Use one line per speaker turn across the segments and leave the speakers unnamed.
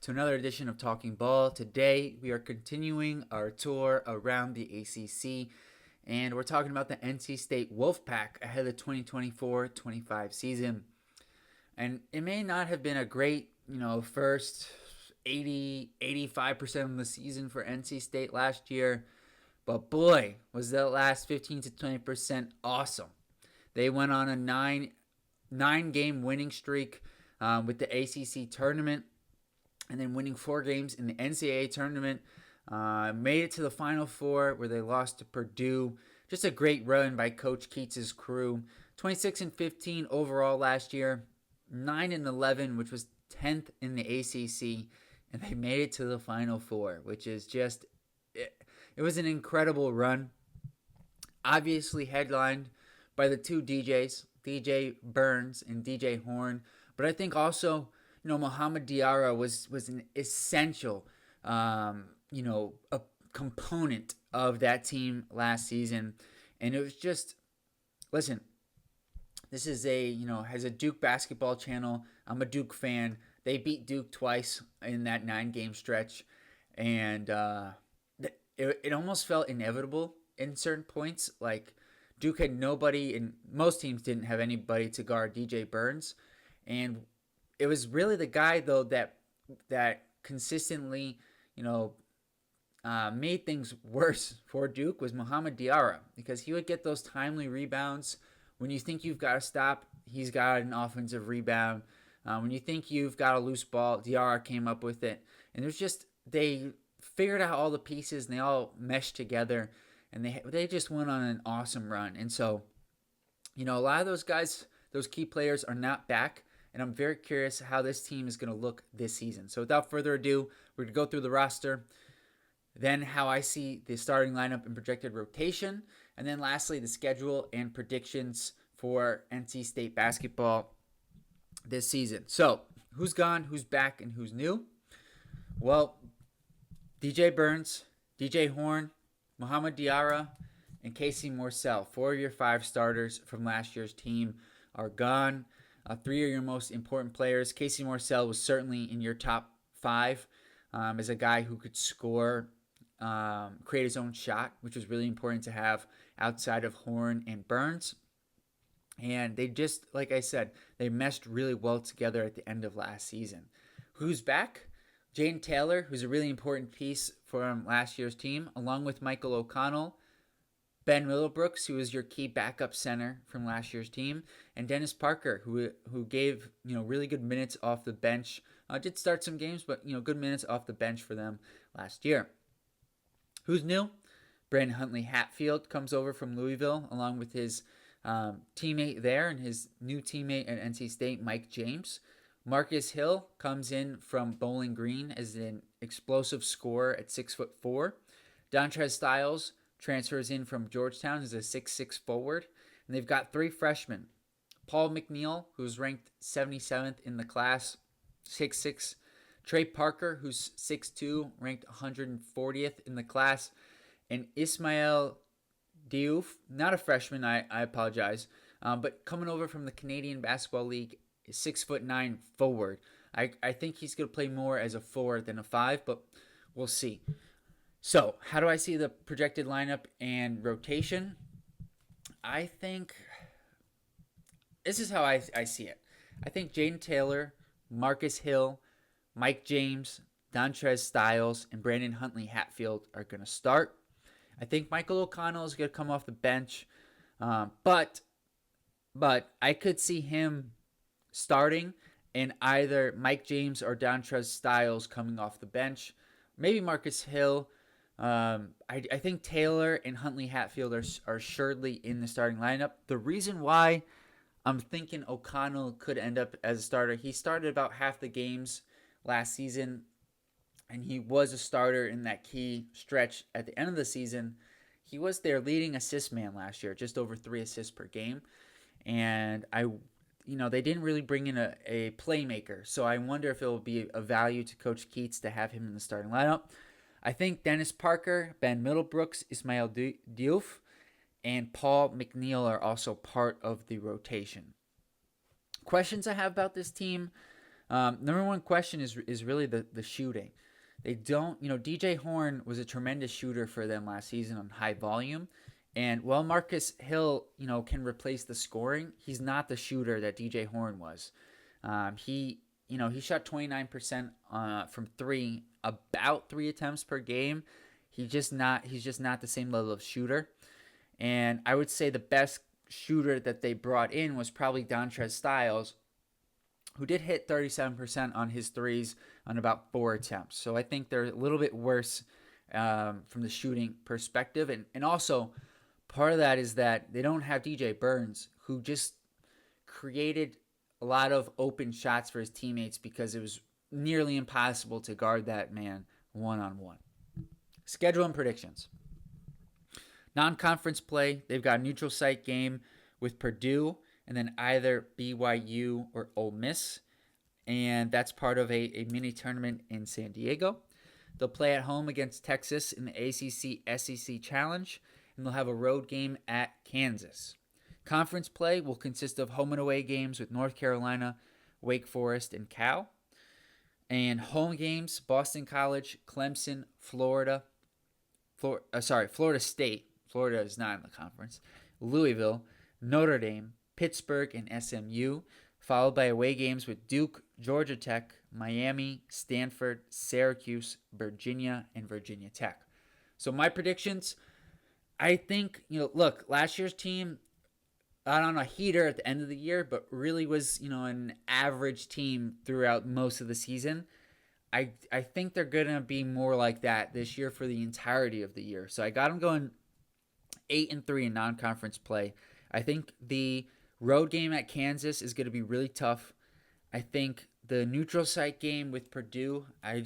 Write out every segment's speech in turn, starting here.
to another edition of Talking Ball. Today, we are continuing our tour around the ACC, and we're talking about the NC State Wolfpack ahead of the 2024-25 season. And it may not have been a great, first 85% of the season for NC State last year, but boy, was that last 15 to 20% awesome. They went on a nine-game winning streak with the ACC tournament, and then winning 4 games in the NCAA tournament. Made it to the Final Four where they lost to Purdue. Just a great run by Coach Keats' crew. 26-15 overall last year, 9-11, which was 10th in the ACC, and they made it to the Final Four, which is just it was an incredible run. Obviously headlined by the two DJs, DJ Burns and DJ Horne, but I think also Mohamed Diarra was an essential, a component of that team last season. And it was just, listen, this is has a Duke basketball channel. I'm a Duke fan. They beat Duke twice in that 9-game stretch. And it almost felt inevitable in certain points. Like, Duke had nobody, and most teams didn't have anybody to guard DJ Burns. And it was really the guy, though, that consistently, made things worse for Duke was Mohamed Diarra, because he would get those timely rebounds. When you think you've got to stop, he's got an offensive rebound. When you think you've got a loose ball, Diarra came up with it. And they figured out all the pieces, and they all meshed together, and they just went on an awesome run. And so, a lot of those guys, those key players, are not back. And I'm very curious how this team is going to look this season. So without further ado, we're going to go through the roster, then how I see the starting lineup and projected rotation, and then lastly, the schedule and predictions for NC State basketball this season. So who's gone, who's back, and who's new? Well, DJ Burns, DJ Horne, Mohamed Diarra, and Casey Morsell, 4 of your 5 starters from last year's team, are gone. 3 of your most important players. Casey Morsell was certainly in your top 5 as a guy who could score, create his own shot, which was really important to have outside of Horne and Burns. And they just, like I said, they meshed really well together at the end of last season. Who's back? Jane Taylor, who's a really important piece from last year's team, along with Michael O'Connell, Ben Middlebrooks, who was your key backup center from last year's team, and Dennis Parker, who gave really good minutes off the bench. Did start some games, but good minutes off the bench for them last year. Who's new? Brandon Huntley Hatfield comes over from Louisville, along with his teammate there and his new teammate at NC State, Mike James. Marcus Hill comes in from Bowling Green as an explosive scorer at 6'4". Dontrez Styles transfers in from Georgetown as a 6'6" forward. And they've got 3 freshmen. Paul McNeil, who's ranked 77th in the class, 6'6". Trey Parker, who's 6'2", ranked 140th in the class. And Ismail Diouf, not a freshman, I apologize, but coming over from the Canadian Basketball League, 6'9" forward. I think he's going to play more as a 4 than a 5, but we'll see. So, how do I see the projected lineup and rotation? I think this is how I see it. I think Jaden Taylor, Marcus Hill, Mike James, Dontrez Styles, and Brandon Huntley Hatfield are going to start. I think Michael O'Connell is going to come off the bench, but I could see him starting and either Mike James or Dontrez Styles coming off the bench. Maybe Marcus Hill. I think Taylor and Huntley Hatfield are assuredly in the starting lineup. The reason why I'm thinking O'Connell could end up as a starter, he started about half the games last season, and he was a starter in that key stretch at the end of the season. He was their leading assist man last year, just over 3 assists per game. And they didn't really bring in a playmaker, so I wonder if it will be a value to Coach Keats to have him in the starting lineup. I think Dennis Parker, Ben Middlebrooks, Ismail Diouf, and Paul McNeil are also part of the rotation. Questions I have about this team, Number one question is really the shooting. They don't, DJ Horne was a tremendous shooter for them last season on high volume. And while Marcus Hill, can replace the scoring, he's not the shooter that DJ Horne was. He shot 29% from three, about 3 attempts per game. He's just not the same level of shooter. And I would say the best shooter that they brought in was probably Dontrez Styles, who did hit 37% on his threes on about 4 attempts. So I think they're a little bit worse from the shooting perspective. And also, part of that is that they don't have DJ Burns, who just created a lot of open shots for his teammates because it was nearly impossible to guard that man one-on-one. Schedule and predictions. Non-conference play, they've got a neutral site game with Purdue and then either BYU or Ole Miss. And that's part of a mini tournament in San Diego. They'll play at home against Texas in the ACC SEC Challenge, and they'll have a road game at Kansas. Conference play will consist of home and away games with North Carolina, Wake Forest, and Cal. And home games, Boston College, Clemson, Florida State. Florida is not in the conference. Louisville, Notre Dame, Pittsburgh, and SMU, followed by away games with Duke, Georgia Tech, Miami, Stanford, Syracuse, Virginia, and Virginia Tech. So my predictions, I think, look, last year's team got on a heater at the end of the year, but really was, an average team throughout most of the season. I think they're going to be more like that this year for the entirety of the year. So I got them going 8-3 in non-conference play. I think the road game at Kansas is going to be really tough. I think the neutral site game with Purdue, I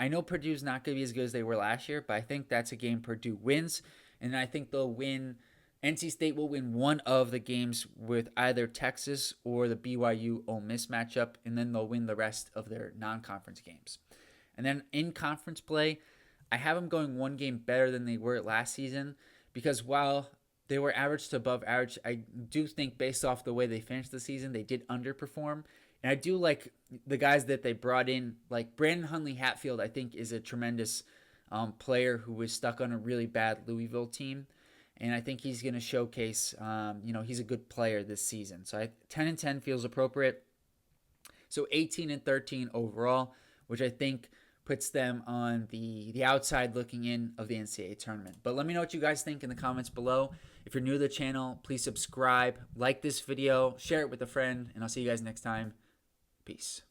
know Purdue's not going to be as good as they were last year, but I think that's a game Purdue wins. And I think they'll win. NC State will win one of the games with either Texas or the BYU Ole Miss matchup, and then they'll win the rest of their non-conference games. And then in conference play, I have them going one game better than they were last season, because while they were average to above average, I do think based off the way they finished the season, they did underperform. And I do like the guys that they brought in, like Brandon Huntley-Hatfield, I think is a tremendous player who was stuck on a really bad Louisville team. And I think he's going to showcase, he's a good player this season. So 10-10 feels appropriate. So 18-13 overall, which I think puts them on the outside looking in of the NCAA tournament. But let me know what you guys think in the comments below. If you're new to the channel, please subscribe, like this video, share it with a friend, and I'll see you guys next time. Peace.